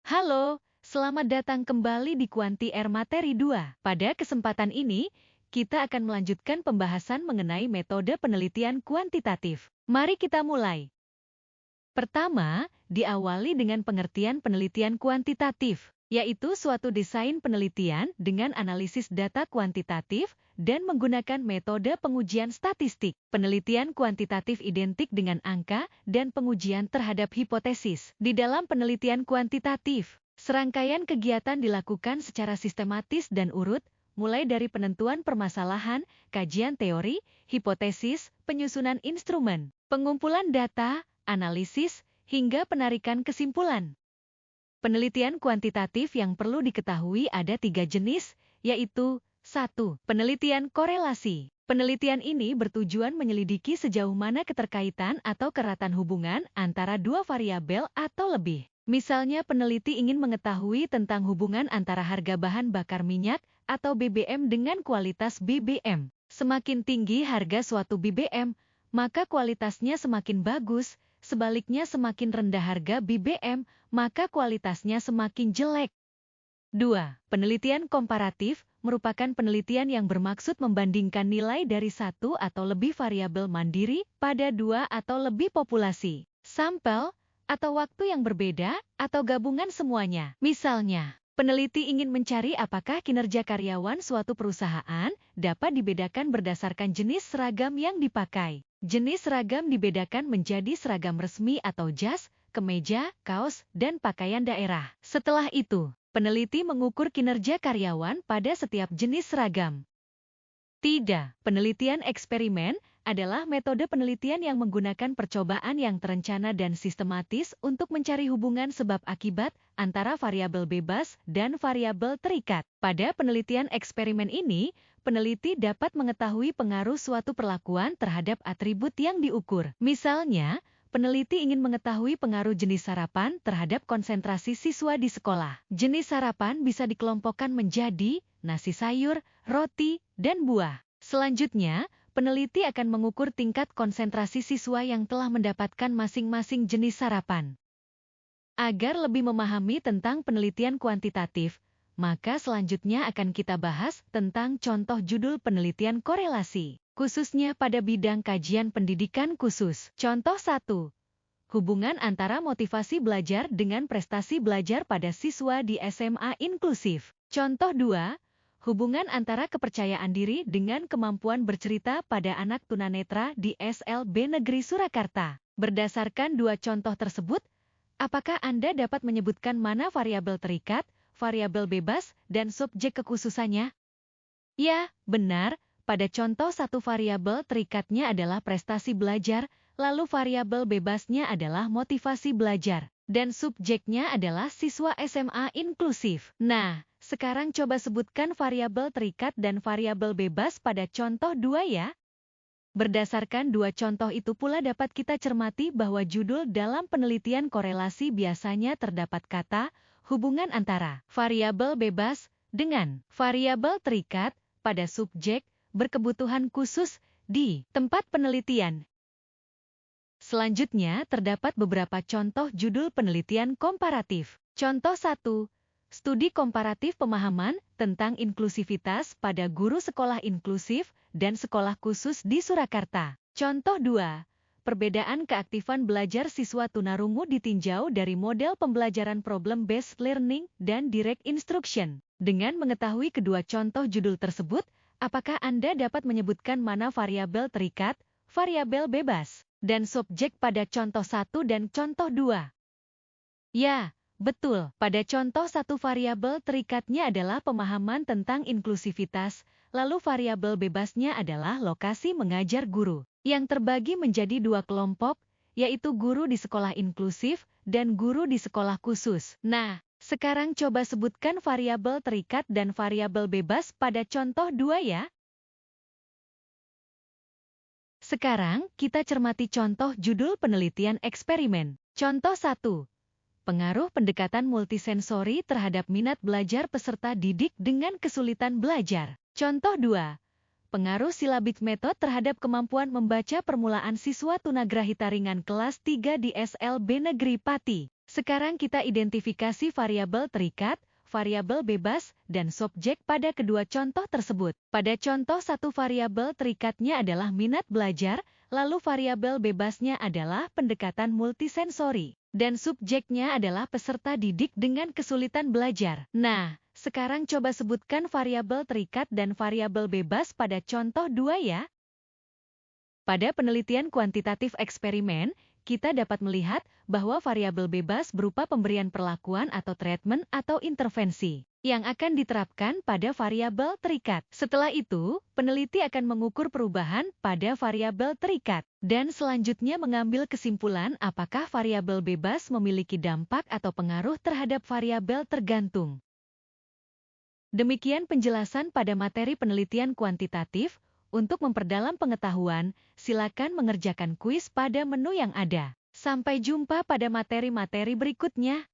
Halo, selamat datang kembali di Kuanti R Materi 2. Pada kesempatan ini, kita akan melanjutkan pembahasan mengenai metode penelitian kuantitatif. Mari kita mulai. Pertama, diawali dengan pengertian penelitian kuantitatif, yaitu suatu desain penelitian dengan analisis data kuantitatif dan menggunakan metode pengujian statistik. Penelitian kuantitatif identik dengan angka dan pengujian terhadap hipotesis. Di dalam penelitian kuantitatif, serangkaian kegiatan dilakukan secara sistematis dan urut, mulai dari penentuan permasalahan, kajian teori, hipotesis, penyusunan instrumen, pengumpulan data, analisis, hingga penarikan kesimpulan. Penelitian kuantitatif yang perlu diketahui ada 3 jenis, yaitu 1. Penelitian korelasi. Penelitian ini bertujuan menyelidiki sejauh mana keterkaitan atau keratan hubungan antara dua variabel atau lebih. Misalnya peneliti ingin mengetahui tentang hubungan antara harga bahan bakar minyak atau BBM dengan kualitas BBM. Semakin tinggi harga suatu BBM, maka kualitasnya semakin bagus. Sebaliknya semakin rendah harga BBM, maka kualitasnya semakin jelek. 2. Penelitian komparatif merupakan penelitian yang bermaksud membandingkan nilai dari satu atau lebih variabel mandiri pada dua atau lebih populasi, sampel, atau waktu yang berbeda, atau gabungan semuanya. Misalnya, peneliti ingin mencari apakah kinerja karyawan suatu perusahaan dapat dibedakan berdasarkan jenis seragam yang dipakai. Jenis seragam dibedakan menjadi seragam resmi atau jas, kemeja, kaos, dan pakaian daerah. Setelah itu, peneliti mengukur kinerja karyawan pada setiap jenis seragam. 3. Penelitian eksperimen adalah metode penelitian yang menggunakan percobaan yang terencana dan sistematis untuk mencari hubungan sebab akibat antara variabel bebas dan variabel terikat. Pada penelitian eksperimen ini, peneliti dapat mengetahui pengaruh suatu perlakuan terhadap atribut yang diukur. Misalnya, peneliti ingin mengetahui pengaruh jenis sarapan terhadap konsentrasi siswa di sekolah. Jenis sarapan bisa dikelompokkan menjadi nasi sayur, roti, dan buah. Selanjutnya, peneliti akan mengukur tingkat konsentrasi siswa yang telah mendapatkan masing-masing jenis sarapan. Agar lebih memahami tentang penelitian kuantitatif, maka selanjutnya akan kita bahas tentang contoh judul penelitian korelasi, khususnya pada bidang kajian pendidikan khusus. Contoh 1. Hubungan antara motivasi belajar dengan prestasi belajar pada siswa di SMA inklusif. Contoh 2. Hubungan antara kepercayaan diri dengan kemampuan bercerita pada anak tunanetra di SLB Negeri Surakarta. Berdasarkan dua contoh tersebut, apakah Anda dapat menyebutkan mana variabel terikat, variabel bebas, dan subjek kekhususannya? Ya, benar. Pada contoh satu variabel terikatnya adalah prestasi belajar, lalu variabel bebasnya adalah motivasi belajar, dan subjeknya adalah siswa SMA inklusif. Nah, sekarang coba sebutkan variabel terikat dan variabel bebas pada contoh 2 ya. Berdasarkan dua contoh itu pula dapat kita cermati bahwa judul dalam penelitian korelasi biasanya terdapat kata hubungan antara variabel bebas dengan variabel terikat pada subjek berkebutuhan khusus di tempat penelitian. Selanjutnya terdapat beberapa contoh judul penelitian komparatif. Contoh 1. Studi komparatif pemahaman tentang inklusivitas pada guru sekolah inklusif dan sekolah khusus di Surakarta. Contoh 2. Perbedaan keaktifan belajar siswa tunarungu ditinjau dari model pembelajaran problem-based learning dan direct instruction. Dengan mengetahui kedua contoh judul tersebut, apakah Anda dapat menyebutkan mana variabel terikat, variabel bebas, dan subjek pada contoh 1 dan contoh 2? Ya, betul. Pada contoh satu variabel terikatnya adalah pemahaman tentang inklusivitas, lalu variabel bebasnya adalah lokasi mengajar guru, yang terbagi menjadi dua kelompok, yaitu guru di sekolah inklusif dan guru di sekolah khusus. Nah, sekarang coba sebutkan variabel terikat dan variabel bebas pada contoh 2 ya. Sekarang, kita cermati contoh judul penelitian eksperimen. Contoh 1. Pengaruh pendekatan multisensori terhadap minat belajar peserta didik dengan kesulitan belajar. Contoh 2. Pengaruh silabik metode terhadap kemampuan membaca permulaan siswa tunagrahita ringan kelas 3 di SLB Negeri Pati. Sekarang kita identifikasi variabel terikat, variabel bebas, dan subjek pada kedua contoh tersebut. Pada contoh satu variabel terikatnya adalah minat belajar, lalu variabel bebasnya adalah pendekatan multisensori, dan subjeknya adalah peserta didik dengan kesulitan belajar. Nah, sekarang coba sebutkan variabel terikat dan variabel bebas pada contoh 2 ya. Pada penelitian kuantitatif eksperimen, kita dapat melihat bahwa variabel bebas berupa pemberian perlakuan atau treatment atau intervensi yang akan diterapkan pada variabel terikat. Setelah itu, peneliti akan mengukur perubahan pada variabel terikat dan selanjutnya mengambil kesimpulan apakah variabel bebas memiliki dampak atau pengaruh terhadap variabel tergantung. Demikian penjelasan pada materi penelitian kuantitatif. Untuk memperdalam pengetahuan, silakan mengerjakan kuis pada menu yang ada. Sampai jumpa pada materi-materi berikutnya.